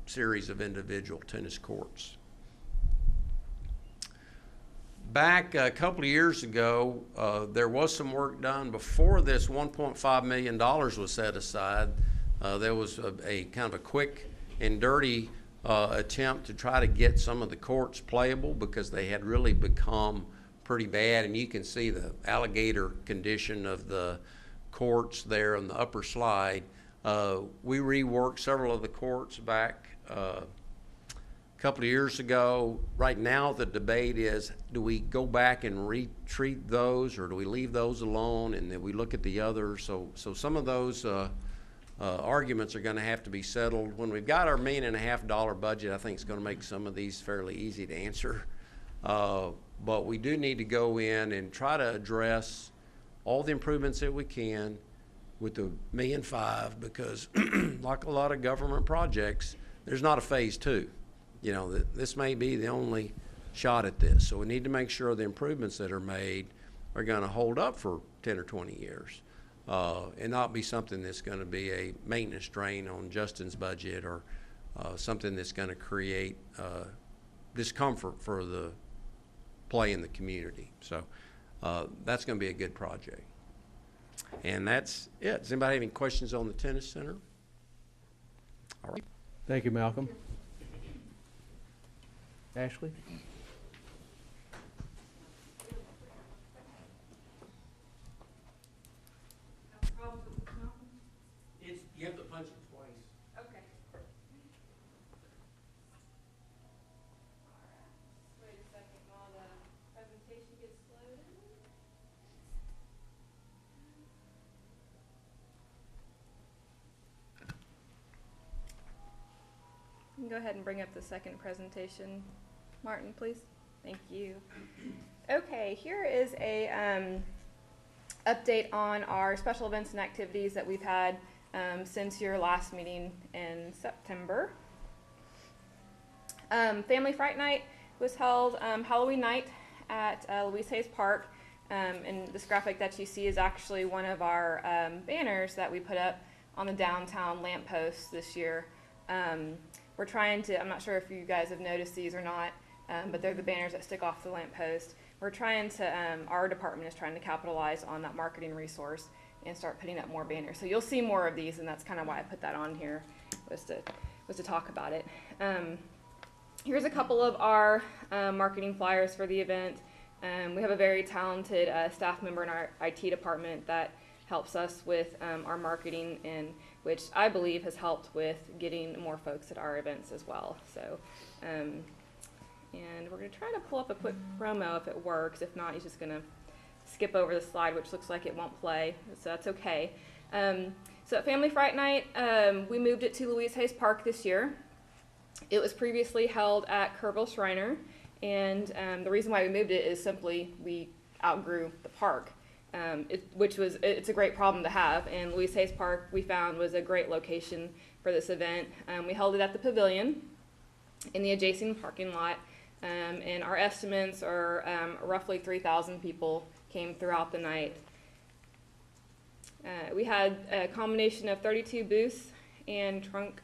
series of individual tennis courts. back a couple of years ago, there was some work done before this $1.5 million was set aside. There was a kind of a quick and dirty attempt to try to get some of the courts playable because they had really become pretty bad, and you can see the alligator condition of the courts there on the upper slide. We reworked several of the courts back a couple of years ago. Right now the debate is, do we go back and retreat those, or do we leave those alone and then we look at the others? So some of those arguments are going to have to be settled. When we've got our $1.5 million budget, I think it's going to make some of these fairly easy to answer. But we do need to go in and try to address all the improvements that we can with the $1.5 million, because like a lot of government projects, there's not a phase 2. You know, this may be the only shot at this. So we need to make sure the improvements that are made are going to hold up for 10 or 20 years and not be something that's going to be a maintenance drain on Justin's budget, or something that's going to create discomfort for the play in the community. So that's going to be a good project. And that's it. Does anybody have any questions on the tennis center? All right. Thank you, Malcolm. Ashley? You have to punch it twice. Okay. Wait a second while the presentation gets loaded. You can go ahead and bring up the second presentation, Martin, please. Thank you. Okay, here is a update on our special events and activities that we've had since your last meeting in September. Family Fright Night was held Halloween night at Louise Hayes Park. And this graphic that you see is actually one of our banners that we put up on the downtown lampposts this year. We're trying to, I'm not sure if you guys have noticed these or not, but they're the banners that stick off the lamppost. We're trying to, our department is trying to capitalize on that marketing resource and start putting up more banners. So you'll see more of these, and that's kind of why I put that on here, was to talk about it. Here's a couple of our marketing flyers for the event. We have a very talented staff member in our IT department that helps us with our marketing, and which I believe has helped with getting more folks at our events as well. So, and we're going to try to pull up a quick promo if it works. If not, he's just going to skip over the slide, which looks like it won't play, so that's okay. So at Family Fright Night, we moved it to Louise Hayes Park this year. It was previously held at Kerrville Shriner, and the reason why we moved it is simply we outgrew the park, it's a great problem to have, and Louise Hayes Park we found was a great location for this event. We held it at the pavilion in the adjacent parking lot, and our estimates are roughly 3,000 people came throughout the night. We had a combination of 32 booths and trunk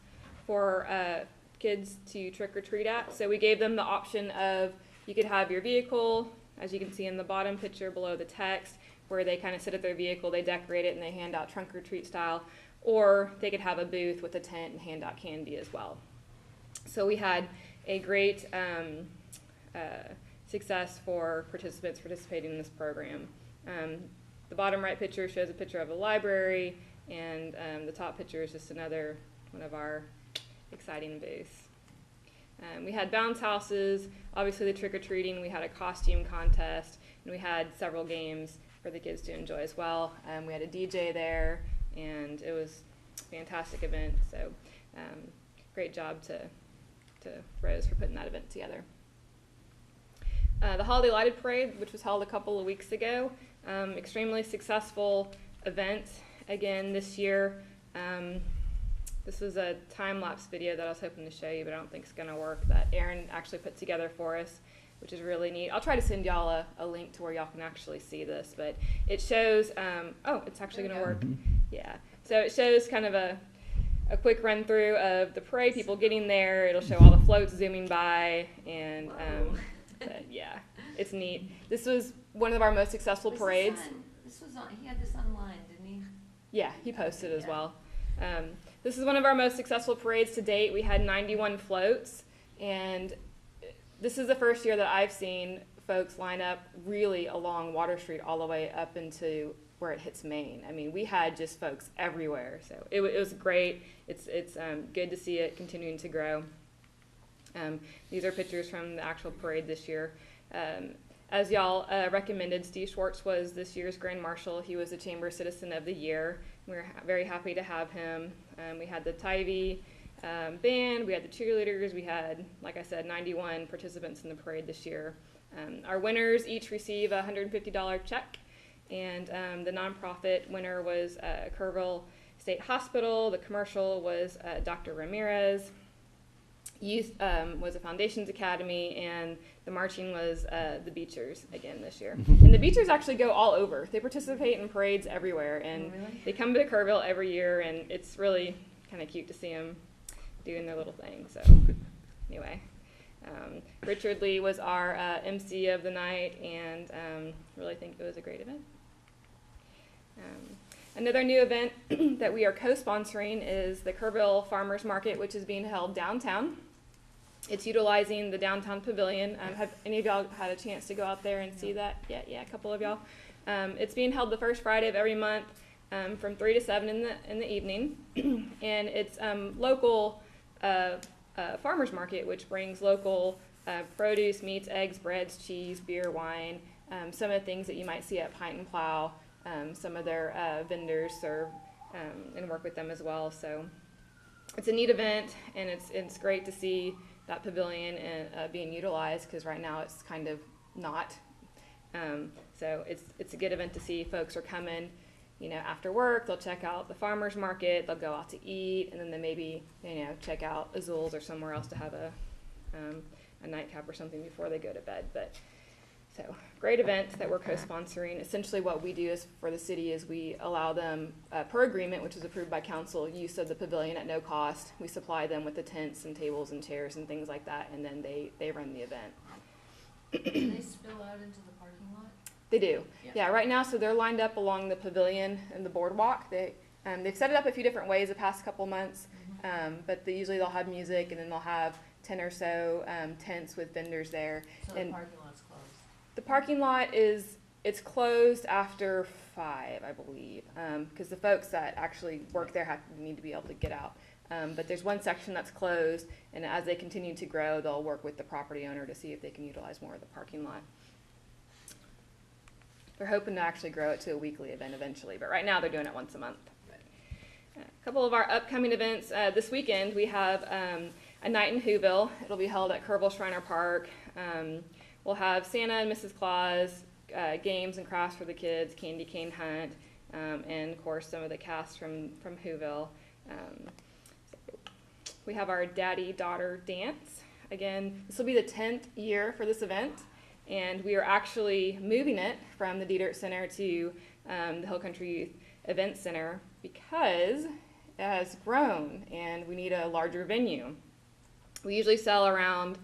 for kids to trick-or-treat at. So we gave them the option of, you could have your vehicle, as you can see in the bottom picture below the text, where they kind of sit at their vehicle, they decorate it, and they hand out trunk-or-treat style, or they could have a booth with a tent and hand out candy as well. So we had a great success for participants participating in this program. The bottom right picture shows a picture of a library, and the top picture is just another one of our exciting booths. We had bounce houses, obviously the trick-or-treating, we had a costume contest, and we had several games for the kids to enjoy as well. We had a DJ there, and it was a fantastic event, so great job to Rose for putting that event together. The Holiday Lighted Parade, which was held a couple of weeks ago, extremely successful event again this year. This was a time-lapse video that I was hoping to show you, but I don't think it's going to work, that Aaron actually put together for us, which is really neat. I'll try to send y'all a link to where y'all can actually see this, but it shows, oh, it's actually going to work. Yeah, so it shows kind of a quick run-through of the parade, people getting there. It'll show all the floats zooming by, and but yeah. it's neat. This was one of our most successful parades. He had this online, didn't he? Yeah, he posted as well. This is one of our most successful parades to date. We had 91 floats, and this is the first year that I've seen folks line up really along Water Street all the way up into where it hits Main. I mean, we had just folks everywhere, so it was great. It's good to see it continuing to grow. These are pictures from the actual parade this year. As y'all recommended, Steve Schwartz was this year's Grand Marshal. He was the Chamber Citizen of the Year. We were very happy to have him. We had the Tybee band, we had the cheerleaders, we had, like I said, 91 participants in the parade this year. Our winners each receive a $150 check, and the nonprofit winner was Kerrville State Hospital. The commercial was Dr. Ramirez. Youth was a Foundations Academy, and the marching was the Beachers again this year. And the Beachers actually go all over. They participate in parades everywhere, and they come to Kerrville every year, and it's really kind of cute to see them doing their little thing. So anyway, Richard Lee was our MC of the night, and really think it was a great event. Another new event that we are co-sponsoring is the Kerrville Farmers Market, which is being held downtown. It's utilizing the downtown pavilion. Have any of y'all had a chance to go out there and see that? Yeah, a couple of y'all. It's being held the first Friday of every month from 3 to 7 in the evening, and it's local farmers market, which brings local produce, meats, eggs, breads, cheese, beer, wine, some of the things that you might see at Pint and Plow. Some of their vendors serve and work with them as well. So it's a neat event, and it's great to see that pavilion being utilized, because right now it's kind of not. So it's a good event to see. Folks are coming, after work. They'll check out the farmers market. They'll go out to eat, and then they maybe check out Azul's or somewhere else to have a nightcap or something before they go to bed. So great event that we're co-sponsoring. Essentially what we do is for the city is we allow them, per agreement, which is approved by council, use of the pavilion at no cost. We supply them with the tents and tables and chairs and things like that, and then they run the event. Do they spill out into the parking lot? They do. Yeah, right now, so they're lined up along the pavilion and the boardwalk. They've set it up a few different ways the past couple months, but usually they'll have music, and then they'll have 10 or so tents with vendors there. So and the parking lot's closed? The parking lot it's closed after 5, I believe, because the folks that actually work there need to be able to get out. But there's one section that's closed, and as they continue to grow, they'll work with the property owner to see if they can utilize more of the parking lot. They're hoping to actually grow it to a weekly event eventually, but right now they're doing it once a month. A couple of our upcoming events this weekend, we have a night in Whoville. It'll be held at Kerrville Shriner Park. We'll have Santa and Mrs. Claus, games and crafts for the kids, candy cane hunt, and of course some of the cast from Whoville. We have our daddy-daughter dance. Again, this will be the 10th year for this event, and we are actually moving it from the Diedert Center to the Hill Country Youth Event Center because it has grown and we need a larger venue. We usually sell around,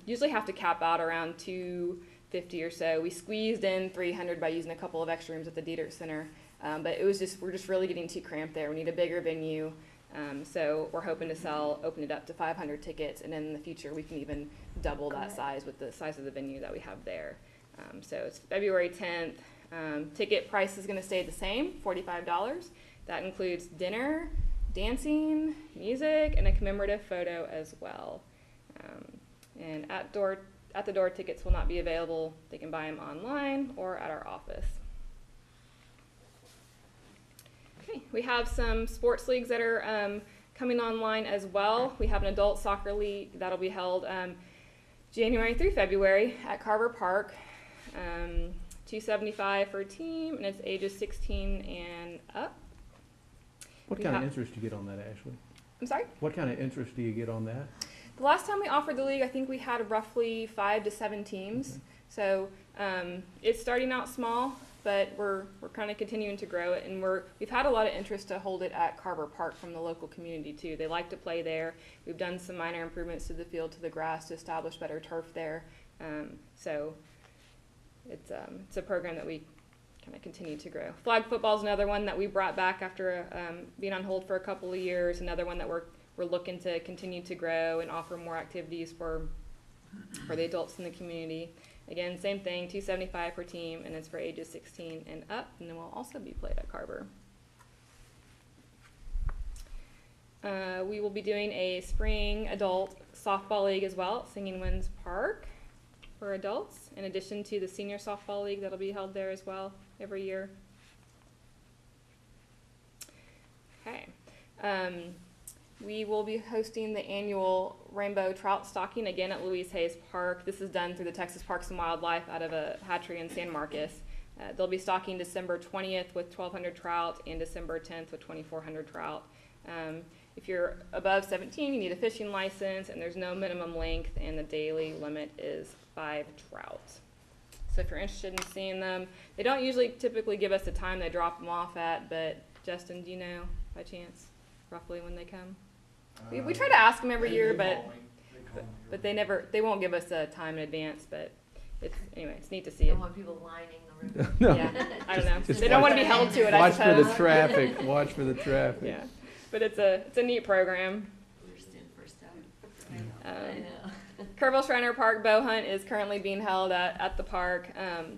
usually have to cap out around 250 or so. We squeezed in 300 by using a couple of extra rooms at the Diedert Center, but we're just really getting too cramped there. We need a bigger venue. So we're hoping to open it up to 500 tickets, and then in the future we can even double that size with the size of the venue that we have there. So it's February 10th. Ticket price is going to stay the same, $45. That includes dinner, dancing, music, and a commemorative photo as well. And at the door tickets will not be available. They can buy them online or at our office. Okay, we have some sports leagues that are coming online as well. We have an adult soccer league that'll be held January through February at Carver Park. $275 for a team, and it's ages 16 and up. What kind of interest do you get on that, Ashley? I'm sorry? What kind of interest do you get on that? The last time we offered the league, I think we had roughly 5 to 7 teams. Okay. So it's starting out small. but we're kind of continuing to grow it, and we've had a lot of interest to hold it at Carver Park from the local community too. They like to play there. We've done some minor improvements to the field, to the grass, to establish better turf there. So it's a program that we kind of continue to grow. Flag football is another one that we brought back after being on hold for a couple of years. Another one that we're looking to continue to grow and offer more activities for the adults in the community. Again, same thing, $275 per team, and it's for ages 16 and up, and then we'll also be played at Carver. We will be doing a spring adult softball league as well at Singing Winds Park for adults, in addition to the senior softball league that'll be held there as well every year. Okay. We will be hosting the annual Rainbow Trout Stocking again at Louise Hayes Park. This is done through the Texas Parks and Wildlife out of a hatchery in San Marcos. They'll be stocking December 20th with 1,200 trout and December 10th with 2,400 trout. If you're above 17, you need a fishing license, and there's no minimum length, and the daily limit is 5 trout. So if you're interested in seeing them, they don't usually typically give us the time they drop them off at, but Justin, do you know by chance roughly when they come? We try to ask them every year, but they won't give us a time in advance. But it's neat to see You it. Don't want people lining the river. No. Yeah, I don't know. Just They don't want to be held to it. I Watch for suppose. the traffic, watch for the traffic. Yeah, but it's a neat program. First in, first out. I know. Kerrville Shriner Park Bow Hunt is currently being held at the park.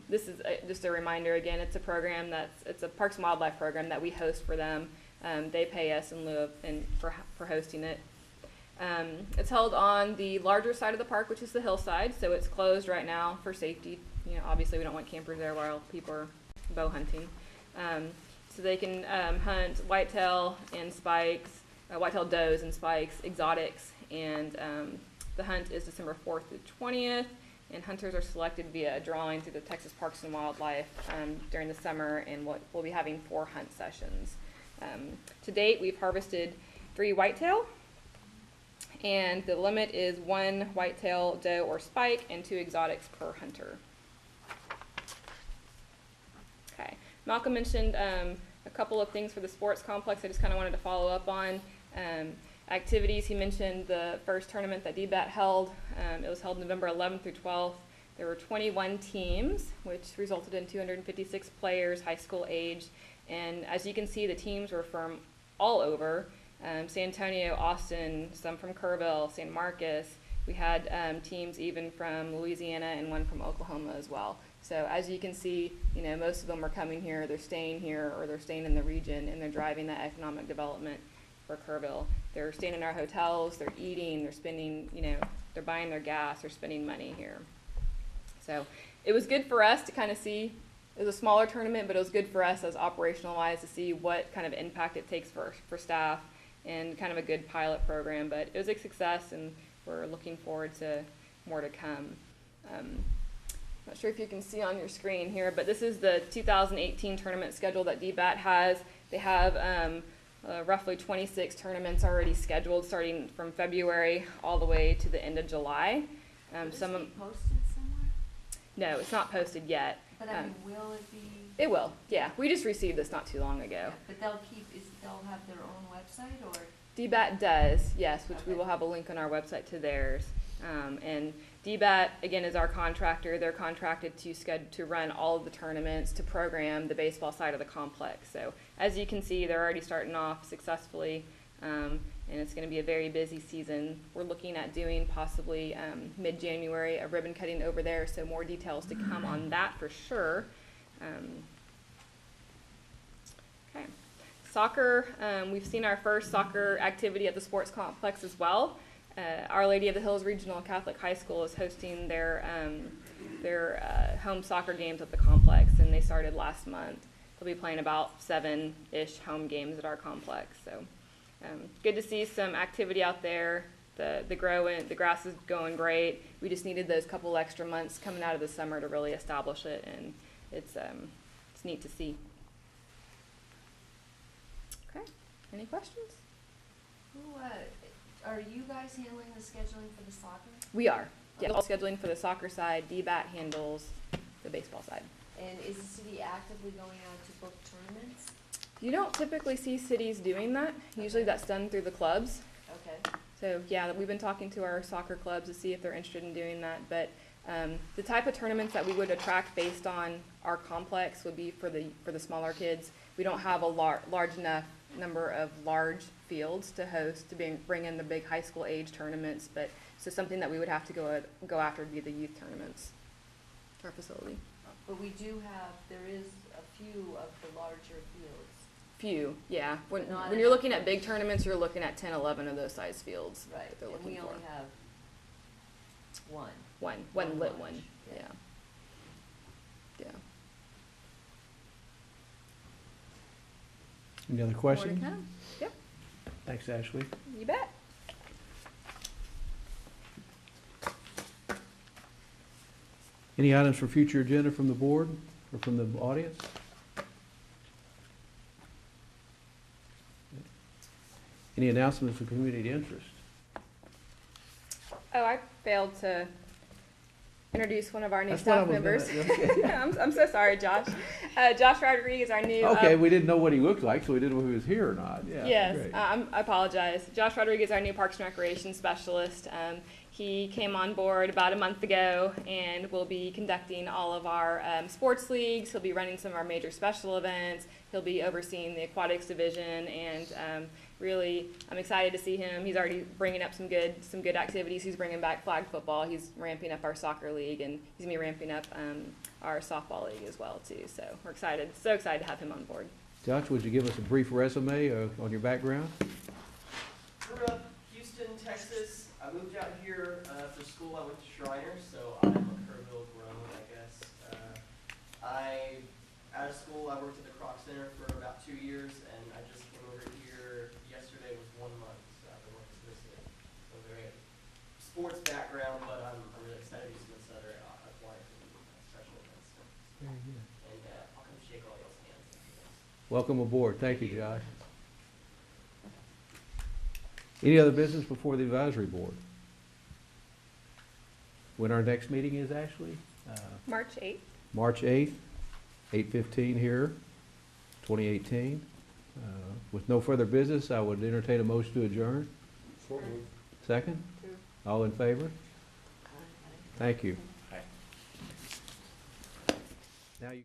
This is just a reminder again. It's a program it's a Parks and Wildlife program that we host for them. They pay us in lieu of for hosting it. It's held on the larger side of the park, which is the hillside, so it's closed right now for safety. Obviously we don't want campers there while people are bow hunting. So they can hunt whitetail and spikes, whitetail does and spikes, exotics, and the hunt is December 4th through 20th, and hunters are selected via a drawing through the Texas Parks and Wildlife during the summer, and we'll be having 4 hunt sessions. To date, we've harvested 3 whitetail, and the limit is 1 whitetail doe or spike and 2 exotics per hunter. Okay, Malcolm mentioned a couple of things for the sports complex I just kind of wanted to follow up on. Activities, he mentioned the first tournament that DBAT held. It was held November 11th through 12th. There were 21 teams, which resulted in 256 players, high school age. And as you can see, the teams were from all over. San Antonio, Austin, some from Kerrville, San Marcos. We had teams even from Louisiana and one from Oklahoma as well. So as you can see, most of them are coming here, they're staying here, or they're staying in the region, and they're driving that economic development for Kerrville. They're staying in our hotels, they're eating, they're spending, they're buying their gas, they're spending money here. So it was good for us to kind of see. It was a smaller tournament, but it was good for us as operational-wise to see what kind of impact it takes for staff, and kind of a good pilot program. But it was a success, and we're looking forward to more to come. Not sure if you can see on your screen here, but this is the 2018 tournament schedule that DBAT has. They have roughly 26 tournaments already scheduled, starting from February all the way to the end of July. Will this be posted somewhere? No, it's not posted yet. But will it be? It will, yeah. We just received this not too long ago. Yeah, but they'll have their own website, or? DBAT does, yes, which we Okay. will have a link on our website to theirs. And DBAT, again, is our contractor. They're contracted to run all of the tournaments, to program the baseball side of the complex. So as you can see, they're already starting off successfully, and it's going to be a very busy season. We're looking at doing possibly mid-January a ribbon cutting over there, so more details to come on that for sure. Okay. Soccer, we've seen our first soccer activity at the sports complex as well. Our Lady of the Hills Regional Catholic High School is hosting their home soccer games at the complex, and they started last month. They'll be playing about 7-ish home games at our complex. So good to see some activity out there. The grass is going great. We just needed those couple extra months coming out of the summer to really establish it, and it's neat to see. Okay, any questions? Are you guys handling the scheduling for the soccer? We are. Yeah, all scheduling for the soccer side. DBAT handles the baseball side. And is the city actively going out to book tournaments? You don't typically see cities doing that. Usually that's done through the clubs. Okay. So yeah, we've been talking to our soccer clubs to see if they're interested in doing that. But the type of tournaments that we would attract based on our complex would be for the smaller kids. We don't have a large enough number of large fields to host to bring in the big high school age tournaments. But so something that we would have to go after would be the youth tournaments. Our facility. But we do have, there is a few of the larger fields. Few, yeah. When Not you're looking enough. at big tournaments, you're looking at 10, 11 of those size fields. Right, that they're and looking we for. only have one. One lit large, one, yeah. yeah. Any other More to questions? come. Yep, Thanks, Ashley. you bet. Any items for future agenda from the board or from the audience? Any announcements of community interest? Oh, I failed to introduce one of our new That's what I staff was members. gonna- I'm so sorry, Josh. Josh Rodriguez, our new. Okay, we didn't know what he looked like, so we didn't know if he was here or not. Yeah, Yes, great. I apologize. Josh Rodriguez, our new Parks and Recreation Specialist. He came on board about a month ago and will be conducting all of our sports leagues. He'll be running some of our major special events. He'll be overseeing the aquatics division, and really, I'm excited to see him. He's already bringing up some good activities. He's bringing back flag football. He's ramping up our soccer league, and he's gonna be ramping up our softball league as well too. So we're excited, so excited to have him on board. Josh, would you give us a brief resume on your background? Grew up Houston, Texas. I moved out here for school. I went to Shriners, so I'm a Kerrville grown, I guess. Out of school, I worked at the Croc Center for about 2 years, and I just came over here yesterday was 1 month, so I've been working for the city. So very sports background, but I'm really excited to do some other aquatic and special events. And I'll come shake all y'all's hands. Welcome aboard. Thank you, Josh. Any other business before the advisory board? When our next meeting is, Ashley? March 8th. March 8th, 8:15 here, 2018. With no further business, I would entertain a motion to adjourn. So moved. Second? All in favor? Thank you. Now you